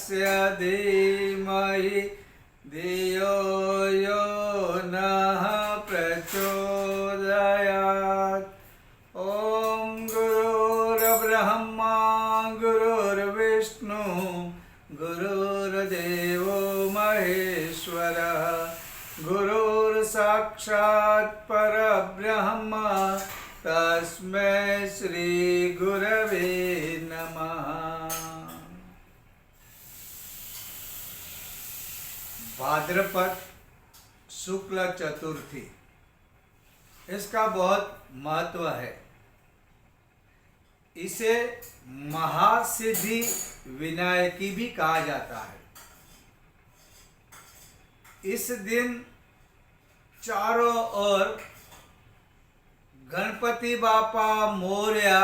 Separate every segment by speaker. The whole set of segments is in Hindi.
Speaker 1: तस्य धीमहि धियो यो नः प्रचोदयात्। ॐ गुरुर्ब्रह्मा गुरुर्विष्णु गुरुर्देवो महेश्वरः गुरुर्साक्षात् परब्रह्म तस्मै श्री गुरवे नमः। भाद्रपद शुक्ल चतुर्थी, इसका बहुत महत्व है। इसे महासिद्धि विनायकी भी कहा जाता है। इस दिन चारों ओर गणपति बापा मोरया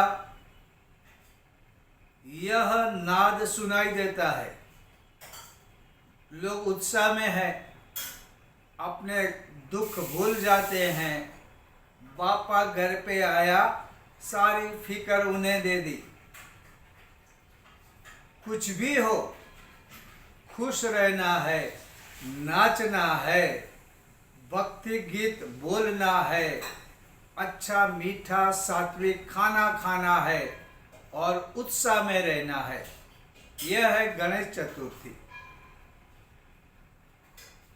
Speaker 1: यह नाद सुनाई देता है। लोग उत्साह में हैं, अपने दुख भूल जाते हैं। बापा घर पे आया, सारी फिक्र उन्हें दे दी। कुछ भी हो, खुश रहना है, नाचना है, भक्ति गीत बोलना है, अच्छा मीठा सात्विक खाना खाना है और उत्साह में रहना है। यह है गणेश चतुर्थी।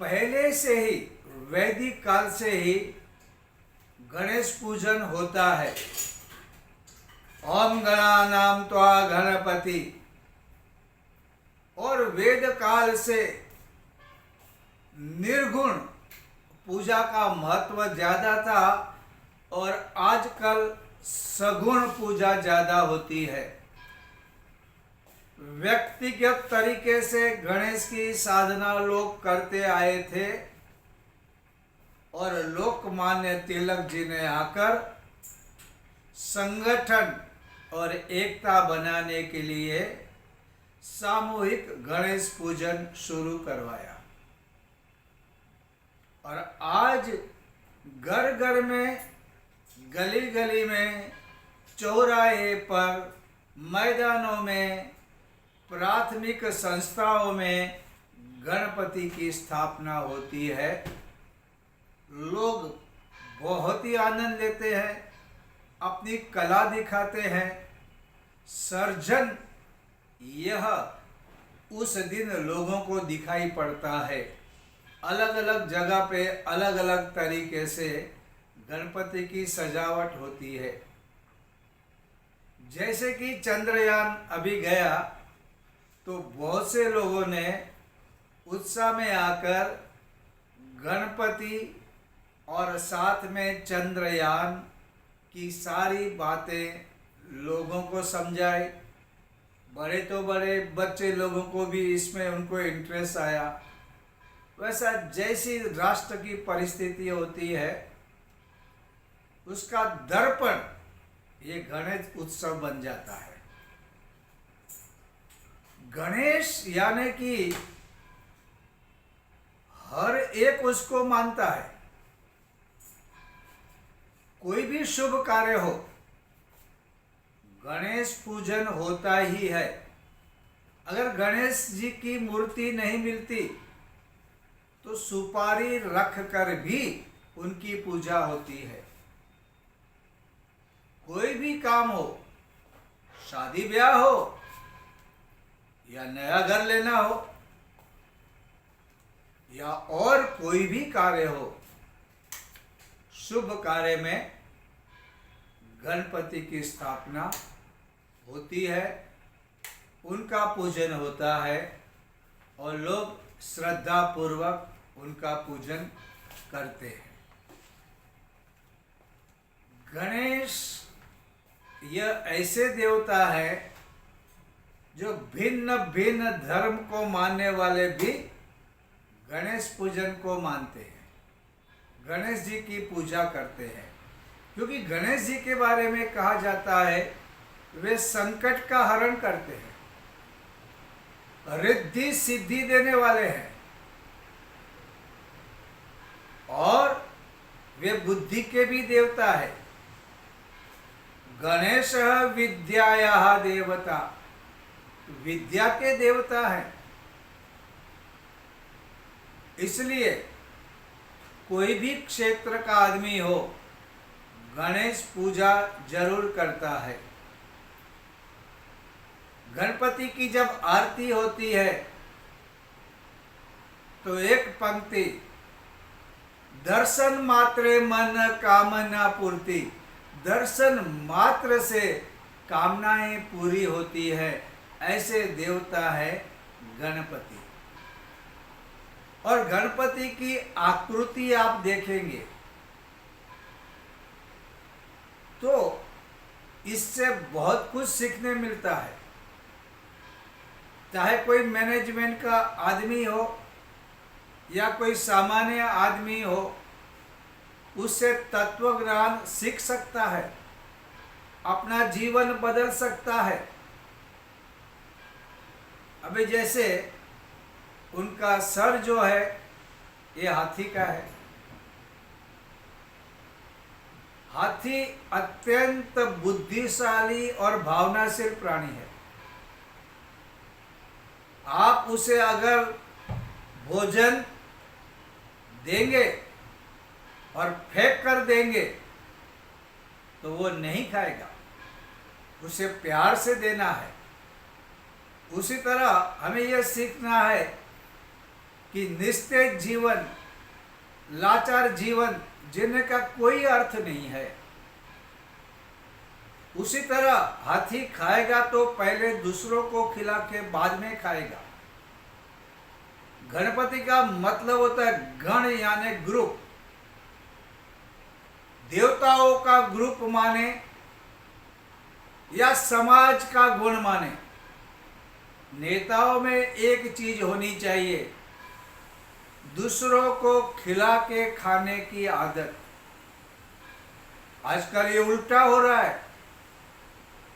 Speaker 1: पहले से ही वैदिक काल से ही गणेश पूजन होता है। ओम गणानां त्वा गणपति, और वेद काल से निर्गुण पूजा का महत्व ज्यादा था और आजकल सगुण पूजा ज्यादा होती है। व्यक्तिगत तरीके से गणेश की साधना लोग करते आए थे और लोकमान्य तिलक जी ने आकर संगठन और एकता बनाने के लिए सामूहिक गणेश पूजन शुरू करवाया। और आज घर घर में, गली गली में, चौराहे पर, मैदानों में, प्राथमिक संस्थाओं में गणपति की स्थापना होती है। लोग बहुत ही आनंद लेते हैं, अपनी कला दिखाते हैं। सर्जन यह उस दिन लोगों को दिखाई पड़ता है। अलग अलग जगह पे अलग अलग तरीके से गणपति की सजावट होती है। जैसे कि चंद्रयान अभी गया तो बहुत से लोगों ने उत्साह में आकर गणपति और साथ में चंद्रयान की सारी बातें लोगों को समझाई। बड़े तो बड़े, बच्चे लोगों को भी इसमें उनको इंटरेस्ट आया। वैसा जैसी राष्ट्र की परिस्थिति होती है उसका दर्पण ये गणेश उत्सव बन जाता है। गणेश यानी कि हर एक उसको मानता है। कोई भी शुभ कार्य हो, गणेश पूजन होता ही है। अगर गणेश जी की मूर्ति नहीं मिलती तो सुपारी रख कर भी उनकी पूजा होती है। कोई भी काम हो, शादी ब्याह हो या नया घर लेना हो या और कोई भी कार्य हो, शुभ कार्य में गणपति की स्थापना होती है, उनका पूजन होता है और लोग श्रद्धा पूर्वक उनका पूजन करते हैं। गणेश यह ऐसे देवता है जो भिन्न भिन्न धर्म को मानने वाले भी गणेश पूजन को मानते हैं, गणेश जी की पूजा करते हैं। क्योंकि गणेश जी के बारे में कहा जाता है वे संकट का हरण करते हैं, रिद्धि सिद्धि देने वाले हैं और वे बुद्धि के भी देवता है। गणेश विद्यायाः देवता, विद्या के देवता है। इसलिए कोई भी क्षेत्र का आदमी हो, गणेश पूजा जरूर करता है। गणपति की जब आरती होती है तो एक पंक्ति, दर्शन मात्रे मन कामना पूर्ति, दर्शन मात्र से कामनाएं पूरी होती है, ऐसे देवता है गणपति। और गणपति की आकृति आप देखेंगे तो इससे बहुत कुछ सीखने मिलता है। चाहे कोई मैनेजमेंट का आदमी हो या कोई सामान्य आदमी हो, उससे तत्व ज्ञान सीख सकता है, अपना जीवन बदल सकता है। अभी जैसे उनका सर जो है ये हाथी का है। हाथी अत्यंत बुद्धिशाली और भावनाशील प्राणी है। आप उसे अगर भोजन देंगे और फेंक कर देंगे तो वो नहीं खाएगा, उसे प्यार से देना है। उसी तरह हमें यह सीखना है कि निस्तेज जीवन, लाचार जीवन जीने का कोई अर्थ नहीं है। उसी तरह हाथी खाएगा तो पहले दूसरों को खिला के बाद में खाएगा। गणपति का मतलब होता है गण यानी ग्रुप, देवताओं का ग्रुप माने या समाज का गुण माने। नेताओं में एक चीज होनी चाहिए, दूसरों को खिला के खाने की आदत। आजकल ये उल्टा हो रहा है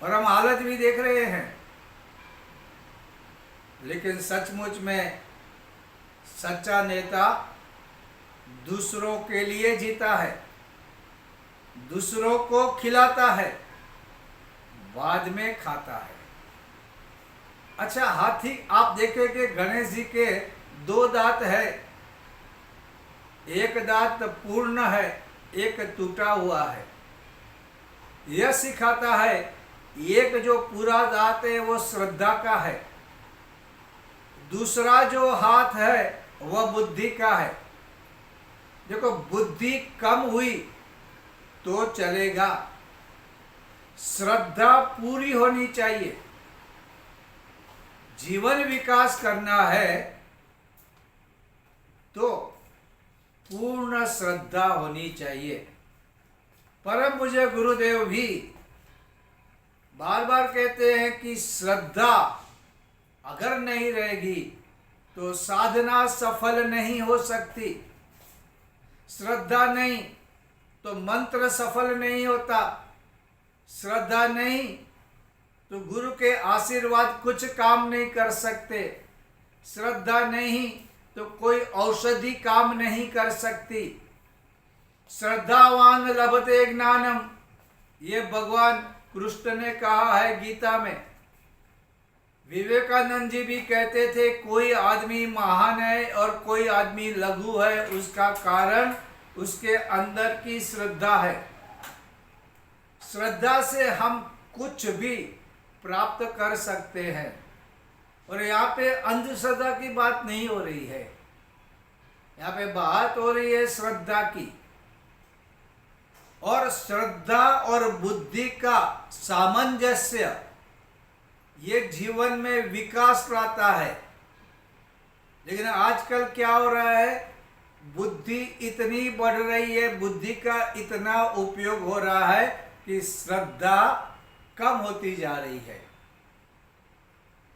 Speaker 1: और हम हालत भी देख रहे हैं। लेकिन सचमुच में सच्चा नेता दूसरों के लिए जीता है, दूसरों को खिलाता है, बाद में खाता है। अच्छा, हाथी आप देखें कि गणेश जी के दो दांत है, एक दांत पूर्ण है, एक टूटा हुआ है। यह सिखाता है एक जो पूरा दांत है वो श्रद्धा का है, दूसरा जो हाथ है वह बुद्धि का है। देखो, बुद्धि कम हुई तो चलेगा, श्रद्धा पूरी होनी चाहिए। जीवन विकास करना है तो पूर्ण श्रद्धा होनी चाहिए। परम पूज्य गुरुदेव भी बार बार कहते हैं कि श्रद्धा अगर नहीं रहेगी तो साधना सफल नहीं हो सकती। श्रद्धा नहीं तो मंत्र सफल नहीं होता। श्रद्धा नहीं तो गुरु के आशीर्वाद कुछ काम नहीं कर सकते। श्रद्धा नहीं तो कोई औषधि काम नहीं कर सकती। श्रद्धावान लभते ज्ञानम, ये भगवान कृष्ण ने कहा है गीता में। विवेकानंद जी भी कहते थे कोई आदमी महान है और कोई आदमी लघु है, उसका कारण उसके अंदर की श्रद्धा है। श्रद्धा से हम कुछ भी प्राप्त कर सकते हैं। और यहाँ पे अंधश्रद्धा की बात नहीं हो रही है, यहाँ पे बात हो रही है श्रद्धा की। और श्रद्धा और बुद्धि का सामंजस्य ये जीवन में विकास लाता है। लेकिन आजकल क्या हो रहा है, बुद्धि इतनी बढ़ रही है, बुद्धि का इतना उपयोग हो रहा है कि श्रद्धा कम होती जा रही है।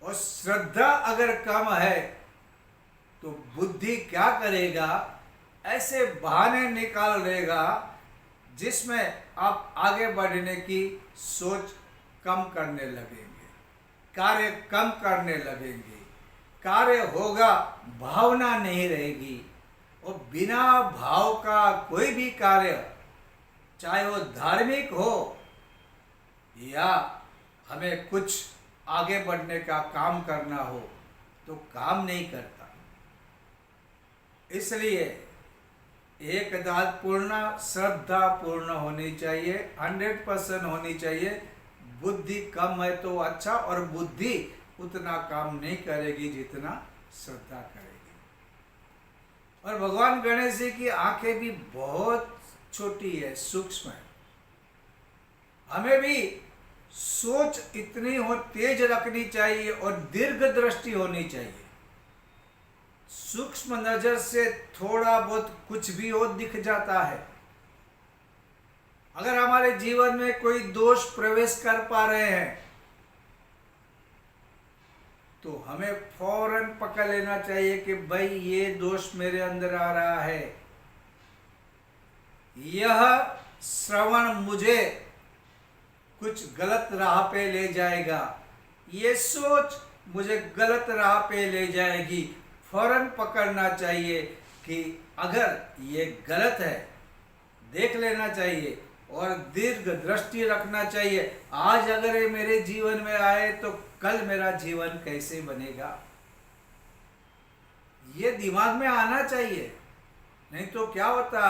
Speaker 1: और श्रद्धा अगर कम है तो बुद्धि क्या करेगा, ऐसे बहाने निकाल देगा जिसमें आप आगे बढ़ने की सोच कम करने लगेंगे, कार्य कम करने लगेंगे, कार्य होगा, भावना नहीं रहेगी। और बिना भाव का कोई भी कार्य, चाहे वो धार्मिक हो या हमें कुछ आगे बढ़ने का काम करना हो, तो काम नहीं करता। इसलिए एकदंत पूर्ण श्रद्धा पूर्ण होनी चाहिए, 100% होनी चाहिए। बुद्धि कम है तो अच्छा, और बुद्धि उतना काम नहीं करेगी जितना श्रद्धा करेगी। और भगवान गणेश जी की आंखें भी बहुत छोटी है, सूक्ष्म है। हमें भी सोच इतनी हो तेज रखनी चाहिए और दीर्घ दृष्टि होनी चाहिए। सूक्ष्म नजर से थोड़ा बहुत कुछ भी हो दिख जाता है। अगर हमारे जीवन में कोई दोष प्रवेश कर पा रहे हैं तो हमें फौरन पकड़ लेना चाहिए कि भाई ये दोष मेरे अंदर आ रहा है, यह श्रवण मुझे कुछ गलत राह पे ले जाएगा, ये सोच मुझे गलत राह पे ले जाएगी। फौरन पकड़ना चाहिए कि अगर ये गलत है, देख लेना चाहिए और दीर्घ दृष्टि रखना चाहिए। आज अगर ये मेरे जीवन में आए तो कल मेरा जीवन कैसे बनेगा, ये दिमाग में आना चाहिए। नहीं तो क्या होता,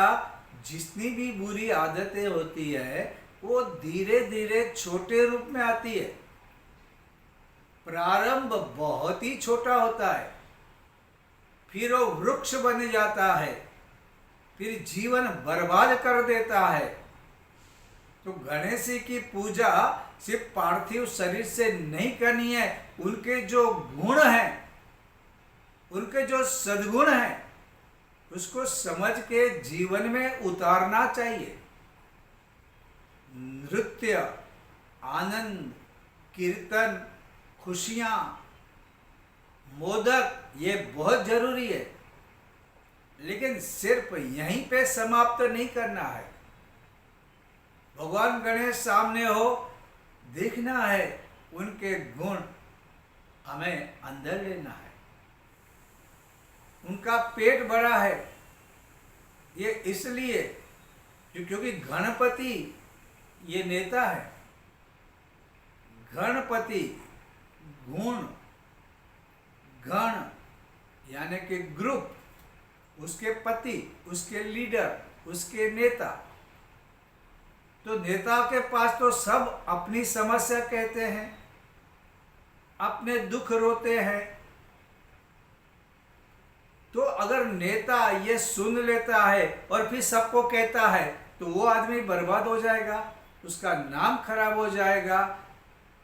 Speaker 1: जितनी भी बुरी आदतें होती है वो धीरे धीरे छोटे रूप में आती है। प्रारंभ बहुत ही छोटा होता है, फिर वो वृक्ष बन जाता है, फिर जीवन बर्बाद कर देता है। तो गणेश जी की पूजा सिर्फ पार्थिव शरीर से नहीं करनी है, उनके जो गुण हैं, उनके जो सद्गुण हैं, उसको समझ के जीवन में उतारना चाहिए। नृत्य, आनंद, कीर्तन, खुशियां, मोदक, ये बहुत जरूरी है, लेकिन सिर्फ यहीं पे समाप्त नहीं करना है। भगवान गणेश सामने हो, देखना है, उनके गुण हमें अंदर लेना है। उनका पेट बड़ा है, ये इसलिए क्योंकि गणपति ये नेता है। गणपति गुण, गण यानी कि ग्रुप, उसके पति, उसके लीडर, उसके नेता। तो नेता के पास तो सब अपनी समस्या कहते हैं, अपने दुख रोते हैं। तो अगर नेता ये सुन लेता है और फिर सबको कहता है तो वो आदमी बर्बाद हो जाएगा, उसका नाम खराब हो जाएगा।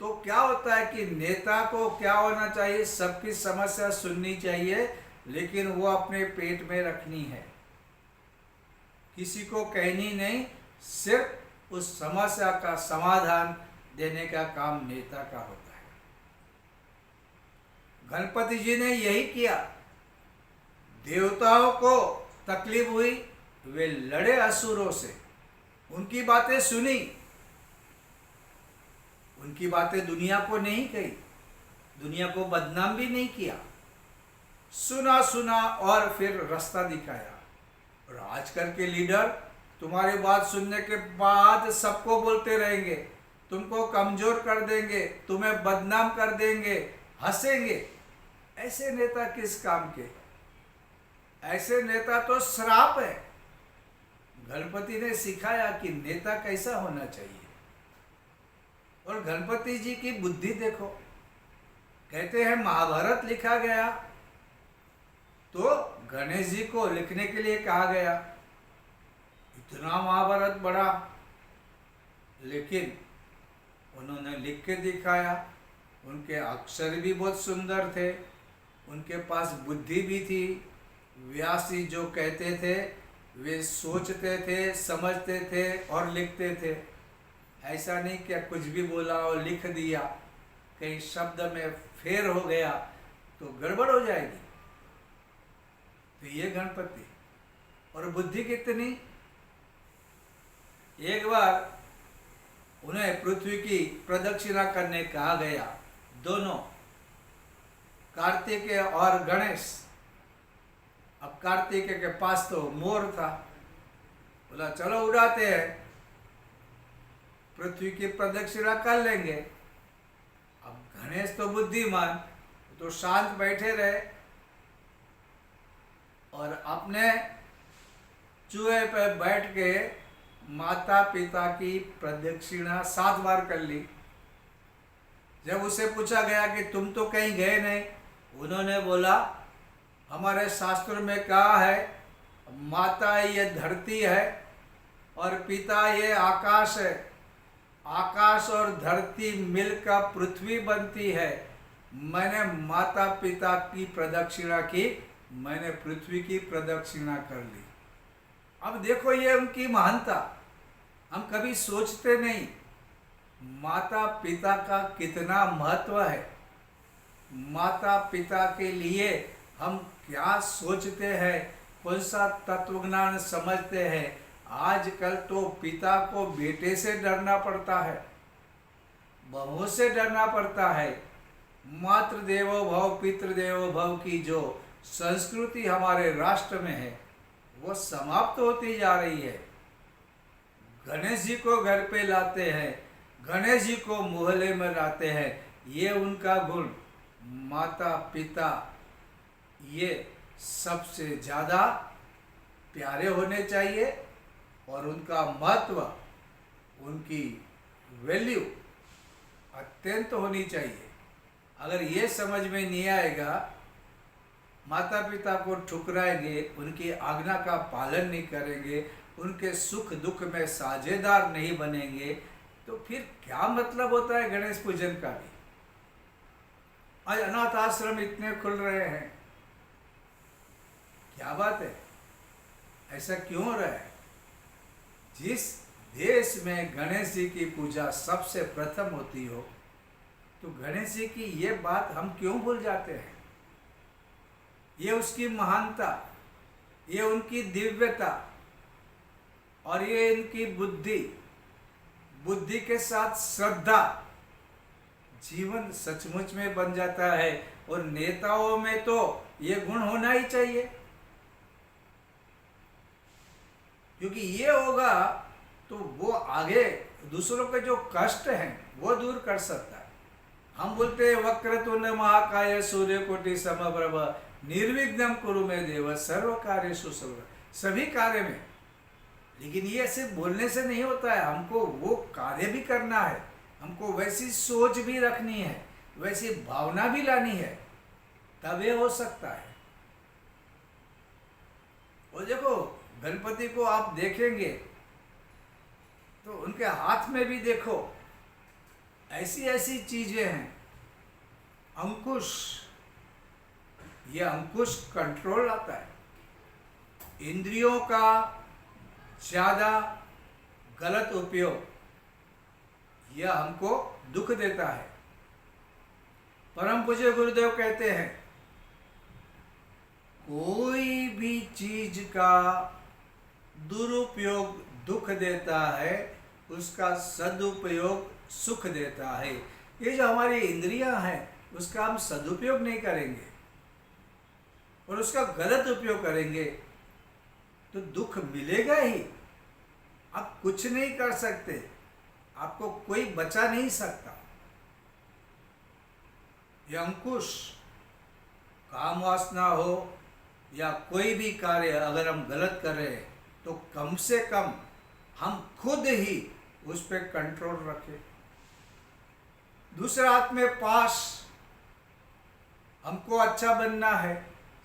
Speaker 1: तो क्या होता है कि नेता को क्या होना चाहिए, सबकी समस्या सुननी चाहिए, लेकिन वो अपने पेट में रखनी है, किसी को कहनी नहीं। सिर्फ उस समस्या का समाधान देने का काम नेता का होता है। गणपति जी ने यही किया। देवताओं को तकलीफ हुई, वे लड़े असुरों से, उनकी बातें सुनी, उनकी बातें दुनिया को नहीं कही, दुनिया को बदनाम भी नहीं किया, सुना सुना और फिर रास्ता दिखाया। और आजकल के लीडर तुम्हारी बात सुनने के बाद सबको बोलते रहेंगे, तुमको कमजोर कर देंगे, तुम्हें बदनाम कर देंगे, हंसेंगे। ऐसे नेता किस काम के? ऐसे नेता तो श्राप है। गणपति ने सिखाया कि नेता कैसा होना चाहिए। और गणपति जी की बुद्धि देखो, कहते हैं महाभारत लिखा गया तो गणेश जी को लिखने के लिए कहा गया। इतना महाभारत बड़ा, लेकिन उन्होंने लिख के दिखाया। उनके अक्षर भी बहुत सुंदर थे, उनके पास बुद्धि भी थी। व्यास जी जो कहते थे वे सोचते थे, समझते थे और लिखते थे। ऐसा नहीं कि कुछ भी बोला और लिख दिया, कहीं शब्द में फेर हो गया तो गड़बड़ हो जाएगी। तो ये गणपति, और बुद्धि कितनी। एक बार उन्हें पृथ्वी की प्रदक्षिणा करने कहा गया, दोनों, कार्तिकेय और गणेश। अब कार्तिकेय के पास तो मोर था, बोला चलो उड़ाते हैं, पृथ्वी की प्रदक्षिणा कर लेंगे। अब गणेश तो बुद्धिमान, तो शांत बैठे रहे और अपने चूहे पे बैठ के माता पिता की प्रदक्षिणा 7 बार कर ली। जब उसे पूछा गया कि तुम तो कहीं गए नहीं, उन्होंने बोला हमारे शास्त्र में कहा है माता ये धरती है और पिता ये आकाश है, आकाश और धरती मिलकर पृथ्वी बनती है। मैंने माता पिता की प्रदक्षिणा की, मैंने पृथ्वी की प्रदक्षिणा कर ली। अब देखो ये उनकी महानता, हम कभी सोचते नहीं माता पिता का कितना महत्व है। माता पिता के लिए हम क्या सोचते हैं, कौन सा तत्वज्ञान समझते हैं। आजकल तो पिता को बेटे से डरना पड़ता है, बहुओं से डरना पड़ता है। मातृदेवो भव पितृदेवो भव की जो संस्कृति हमारे राष्ट्र में है वो समाप्त होती जा रही है। गणेश जी को घर पे लाते हैं, गणेश जी को मोहल्ले में लाते हैं, ये उनका गुण। माता पिता ये सबसे ज़्यादा प्यारे होने चाहिए और उनका महत्व, उनकी वैल्यू अत्यंत होनी चाहिए। अगर ये समझ में नहीं आएगा, माता पिता को ठुकराएंगे, उनकी आज्ञा का पालन नहीं करेंगे, उनके सुख दुख में साझेदार नहीं बनेंगे, तो फिर क्या मतलब होता है गणेश पूजन का भी। आज अनाथ आश्रम इतने खुल रहे हैं, क्या बात है, ऐसा क्यों हो रहा है। जिस देश में गणेश जी की पूजा सबसे प्रथम होती हो, तो गणेश जी की ये बात हम क्यों भूल जाते हैं। ये उसकी महानता, ये उनकी दिव्यता और ये इनकी बुद्धि, बुद्धि के साथ श्रद्धा, जीवन सचमुच में बन जाता है। और नेताओं में तो ये गुण होना ही चाहिए, क्योंकि ये होगा तो वो आगे दूसरों के जो कष्ट हैं वो दूर कर सकता है। हम बोलते हैं वक्रतुंड महाकाय सूर्यकोटि समप्रभ निर्विघ्नं कुरु मे देव सर्व कार्येषु सर्वदा, सभी कार्य में। लेकिन ये सिर्फ बोलने से नहीं होता है, हमको वो कार्य भी करना है, हमको वैसी सोच भी रखनी है, वैसी भावना भी लानी है, तब ये हो सकता है। और देखो गणपति को आप देखेंगे तो उनके हाथ में भी देखो ऐसी ऐसी चीजें हैं। अंकुश, ये अंकुश कंट्रोल आता है। इंद्रियों का ज्यादा गलत उपयोग यह हमको दुख देता है। परम पूज्य गुरुदेव कहते हैं कोई भी चीज का दुरुपयोग दुख देता है, उसका सदुपयोग सुख देता है। ये जो हमारी इंद्रियां हैं उसका हम सदुपयोग नहीं करेंगे और उसका गलत उपयोग करेंगे तो दुख मिलेगा ही। आप कुछ नहीं कर सकते, आपको कोई बचा नहीं सकता। ये अंकुश, काम वासना हो या कोई भी कार्य अगर हम गलत कर रहे हैं तो कम से कम हम खुद ही उस पर कंट्रोल रखें। दूसरे हाथ में पास, हमको अच्छा बनना है,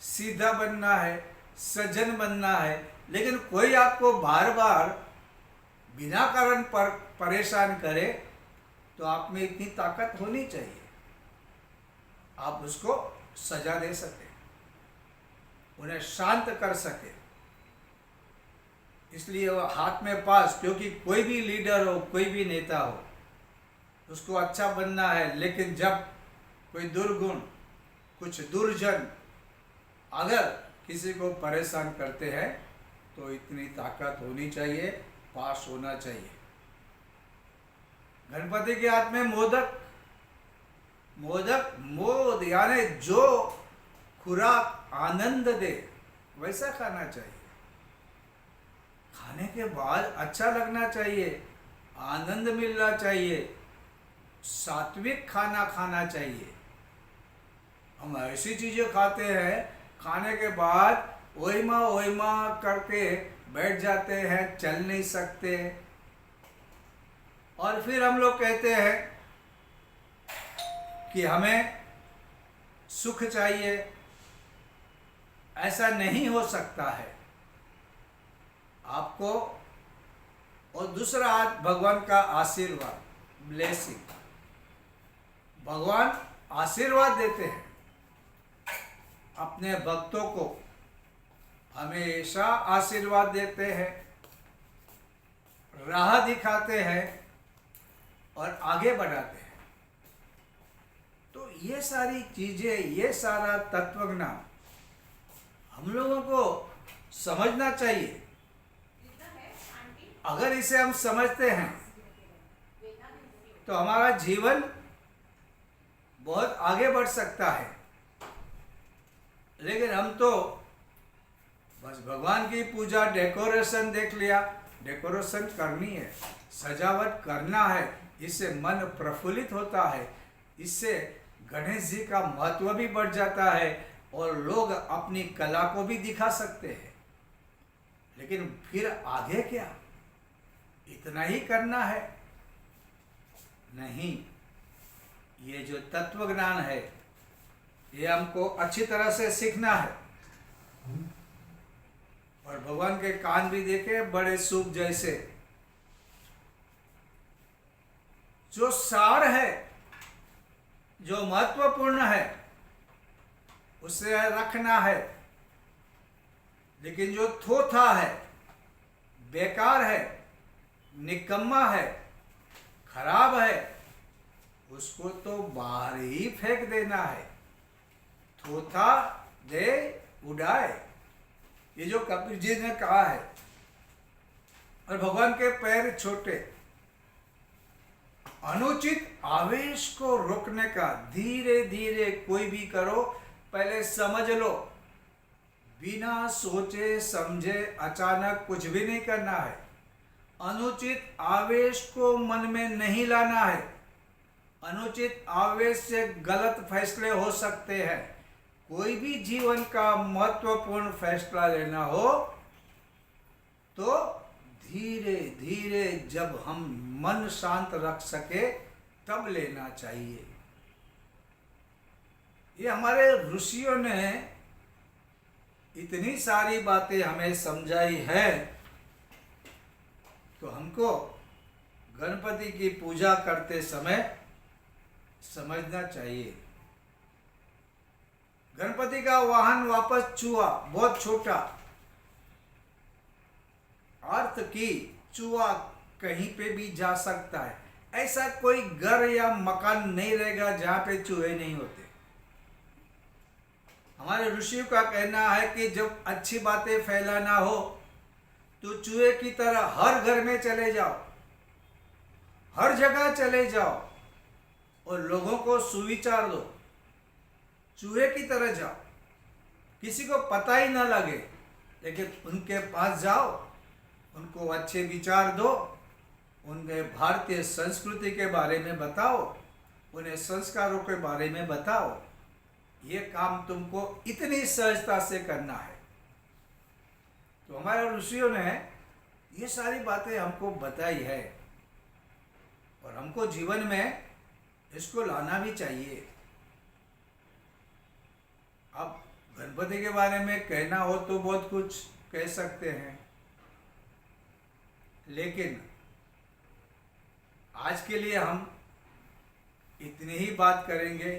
Speaker 1: सीधा बनना है, सज्जन बनना है, लेकिन कोई आपको बार बार बिना कारण पर परेशान करे तो आप में इतनी ताकत होनी चाहिए, आप उसको सजा दे सके, उन्हें शांत कर सके। इसलिए वो हाथ में पास, क्योंकि कोई भी लीडर हो, कोई भी नेता हो, उसको अच्छा बनना है, लेकिन जब कोई दुर्गुण, कुछ दुर्जन अगर किसी को परेशान करते हैं तो इतनी ताकत होनी चाहिए, पास होना चाहिए। गणपति के हाथ में मोदक, मोदक मोद यानी जो खुराक आनंद दे वैसा खाना चाहिए। खाने के बाद अच्छा लगना चाहिए, आनंद मिलना चाहिए, सात्विक खाना खाना चाहिए। हम ऐसी चीजें खाते हैं, खाने के बाद ओहिमा करके बैठ जाते हैं, चल नहीं सकते। और फिर हम लोग कहते हैं कि हमें सुख चाहिए। ऐसा नहीं हो सकता है। आपको और दूसरा हाथ भगवान का आशीर्वाद, ब्लेसिंग। भगवान आशीर्वाद देते हैं अपने भक्तों को, हमेशा आशीर्वाद देते हैं, राह दिखाते हैं और आगे बढ़ाते हैं। तो ये सारी चीजें, ये सारा तत्वज्ञान हम लोगों को समझना चाहिए। अगर इसे हम समझते हैं तो हमारा जीवन बहुत आगे बढ़ सकता है। लेकिन हम तो बस भगवान की पूजा, डेकोरेशन देख लिया। डेकोरेशन करनी है, सजावट करना है, इससे मन प्रफुल्लित होता है, इससे गणेश जी का महत्व भी बढ़ जाता है और लोग अपनी कला को भी दिखा सकते हैं। लेकिन फिर आगे क्या? इतना ही करना है? नहीं। ये जो तत्व ज्ञान है, ये हमको अच्छी तरह से सीखना है। और भगवान के कान भी देखे बड़े सूप जैसे। जो सार है, जो महत्वपूर्ण है, उसे रखना है। लेकिन जो थोथा है, बेकार है, निकम्मा है, खराब है, उसको तो बाहर ही फेंक देना है। थोथा दे उड़ाए, ये जो कबीर जी ने कहा है। और भगवान के पैर छोटे। अनुचित आवेश को रोकने का धीरे धीरे कोई भी करो, पहले समझ लो। बिना सोचे समझे अचानक कुछ भी नहीं करना है। अनुचित आवेश को मन में नहीं लाना है। अनुचित आवेश से गलत फैसले हो सकते हैं। कोई भी जीवन का महत्वपूर्ण फैसला लेना हो तो धीरे धीरे, जब हम मन शांत रख सके तब लेना चाहिए। ये हमारे ऋषियों ने इतनी सारी बातें हमें समझाई है। तो हमको गणपति की पूजा करते समय समझना चाहिए। गणपति का वाहन वापस चूहा, बहुत छोटा। अर्थ की चूहा कहीं पे भी जा सकता है। ऐसा कोई घर या मकान नहीं रहेगा जहां पे चूहे नहीं होते। हमारे ऋषियों का कहना है कि जब अच्छी बातें फैलाना हो तो चूहे की तरह हर घर में चले जाओ, हर जगह चले जाओ और लोगों को सुविचार दो। चूहे की तरह जाओ, किसी को पता ही ना लगे, लेकिन उनके पास जाओ, उनको अच्छे विचार दो, उनके भारतीय संस्कृति के बारे में बताओ, उन्हें संस्कारों के बारे में बताओ। ये काम तुमको इतनी सहजता से करना है। तो हमारे ऋषियों ने ये सारी बातें हमको बताई है और हमको जीवन में इसको लाना भी चाहिए। अब गणपति के बारे में कहना हो तो बहुत कुछ कह सकते हैं, लेकिन आज के लिए हम इतनी ही बात करेंगे।